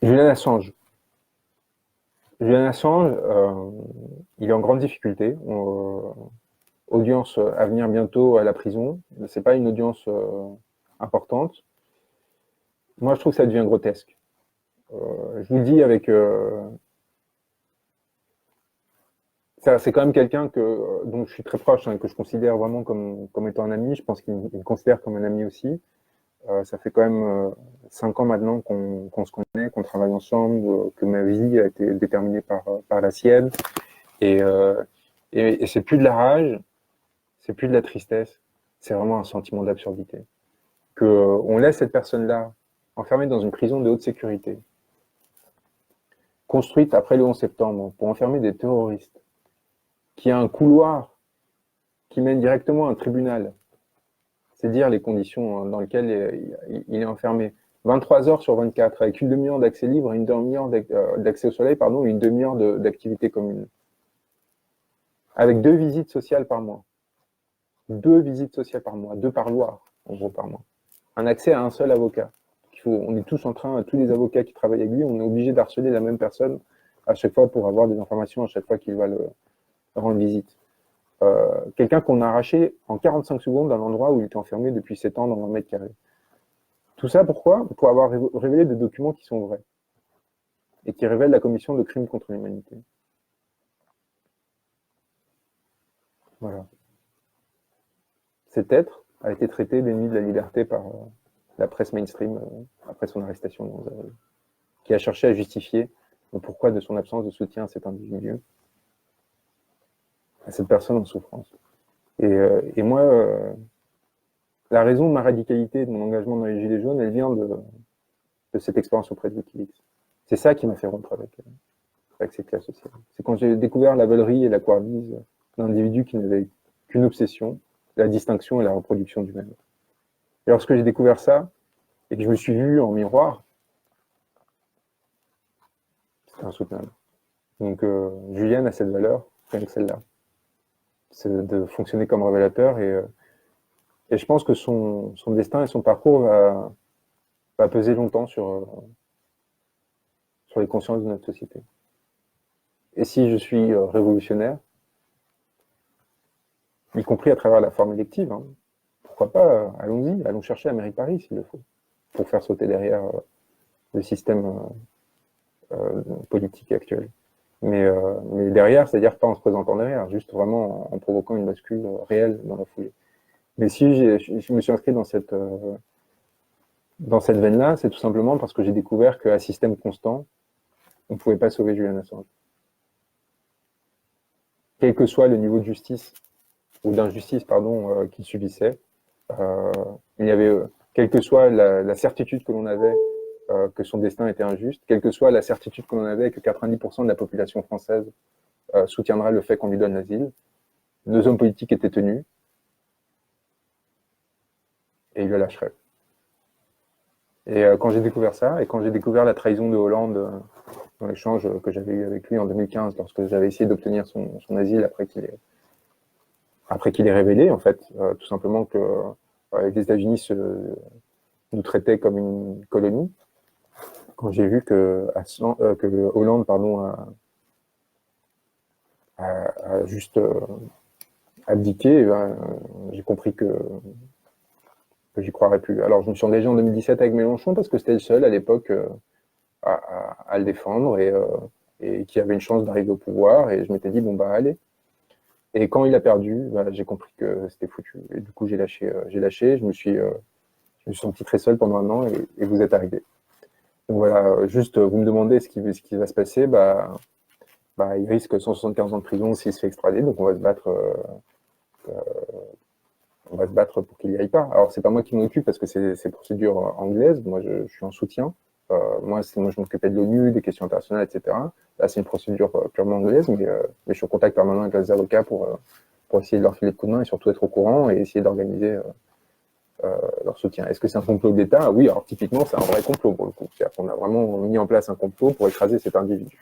Julian Assange. Julian Assange, il est en grande difficulté. Audience à venir bientôt à la prison. C'est pas une audience importante. Moi, je trouve que ça devient grotesque. Je vous le dis avec... c'est quand même quelqu'un dont je suis très proche, hein, que je considère vraiment comme étant un ami. Je pense qu'il me considère comme un ami aussi. Ça fait quand même 5 ans maintenant qu'on se connaît, qu'on travaille ensemble, que ma vie a été déterminée par la sienne. Et, euh, et c'est plus de la rage, c'est plus de la tristesse, c'est vraiment un sentiment d'absurdité. Que on laisse cette personne-là enfermée dans une prison de haute sécurité, construite après le 11 septembre pour enfermer des terroristes, qui a un couloir qui mène directement à un tribunal. C'est dire les conditions dans lesquelles il est enfermé. 23 heures sur 24, avec une demi-heure d'accès libre et une demi-heure d'accès au soleil, pardon, et une demi-heure d'activité commune. Avec 2 visites sociales par mois. 2 visites sociales par mois, 2 par Loire, en gros, par mois. Un accès à un seul avocat. On est tous en train, tous les avocats qui travaillent avec lui, on est obligé d'harceler la même personne à chaque fois pour avoir des informations à chaque fois qu'il va le rendre visite. Quelqu'un qu'on a arraché en 45 secondes d'un endroit où il était enfermé depuis 7 ans dans 20 mètres carrés. Tout ça, pourquoi? Pour avoir révélé des documents qui sont vrais et qui révèlent la commission de crimes contre l'humanité. Voilà. Cet être a été traité d'ennemi de la liberté par la presse mainstream après son arrestation le 11 avril, qui a cherché à justifier le pourquoi de son absence de soutien à cet individu, à cette personne en souffrance. Et moi, la raison de ma radicalité, de mon engagement dans les Gilets jaunes, elle vient de cette expérience auprès de Wikileaks. C'est ça qui m'a fait rompre avec cette classe sociale. C'est quand j'ai découvert la veulerie et la couardise d'individus qui n'avaient qu'une obsession, la distinction et la reproduction du même. Et lorsque j'ai découvert ça, et que je me suis vu en miroir, c'était insoutenable. Donc Julian a cette valeur, rien que celle-là. C'est de fonctionner comme révélateur et je pense que son destin et son parcours va peser longtemps sur les consciences de notre société. Et si je suis révolutionnaire, y compris à travers la forme élective, hein, pourquoi pas, allons-y, allons chercher la mairie de Paris s'il le faut, pour faire sauter derrière le système politique actuel. Mais derrière, c'est-à-dire pas en se présentant derrière, juste vraiment en provoquant une bascule réelle dans la foulée. Mais si je me suis inscrit dans cette veine-là, c'est tout simplement parce que j'ai découvert qu'à système constant, on ne pouvait pas sauver Julian Assange. Quel que soit le niveau de justice ou d'injustice, pardon, qu'il subissait, il y avait, quelle que soit la certitude que l'on avait que son destin était injuste, quelle que soit la certitude que l'on avait que 90% de la population française soutiendra le fait qu'on lui donne l'asile, nos hommes politiques étaient tenus et ils le lâcheraient. Et quand j'ai découvert ça, et quand j'ai découvert la trahison de Hollande dans l'échange que j'avais eu avec lui en 2015, lorsque j'avais essayé d'obtenir son asile après qu'il ait révélé, en fait, tout simplement que les États-Unis nous traitaient comme une colonie, quand j'ai vu que Hollande, pardon, a juste abdiqué, ben, j'ai compris que j'y croirais plus. Alors, je me suis engagé en 2017 avec Mélenchon parce que c'était le seul à l'époque à le défendre et qui avait une chance d'arriver au pouvoir. Et je m'étais dit, bon, bah, allez. Et quand il a perdu, bah, j'ai compris que c'était foutu. Et du coup, j'ai lâché. Je me suis senti très seul pendant un an et vous êtes arrivé. Donc voilà, juste vous me demandez ce qui va se passer. Bah, il risque 175 ans de prison s'il se fait extrader. Donc on va se battre. On va se battre pour qu'il n'y aille pas. Alors, c'est pas moi qui m'en occupe parce que c'est procédure anglaise. Moi, je suis en soutien. Moi, je m'occupais de l'ONU, des questions internationales, etc. Là, c'est une procédure purement anglaise, mais je suis en contact permanent avec les avocats pour essayer de leur filer le coup de main et surtout être au courant et essayer d'organiser leur soutien. Est-ce que c'est un complot d'État? Oui, alors typiquement, c'est un vrai complot pour le coup. C'est-à-dire qu'on a vraiment mis en place un complot pour écraser cet individu.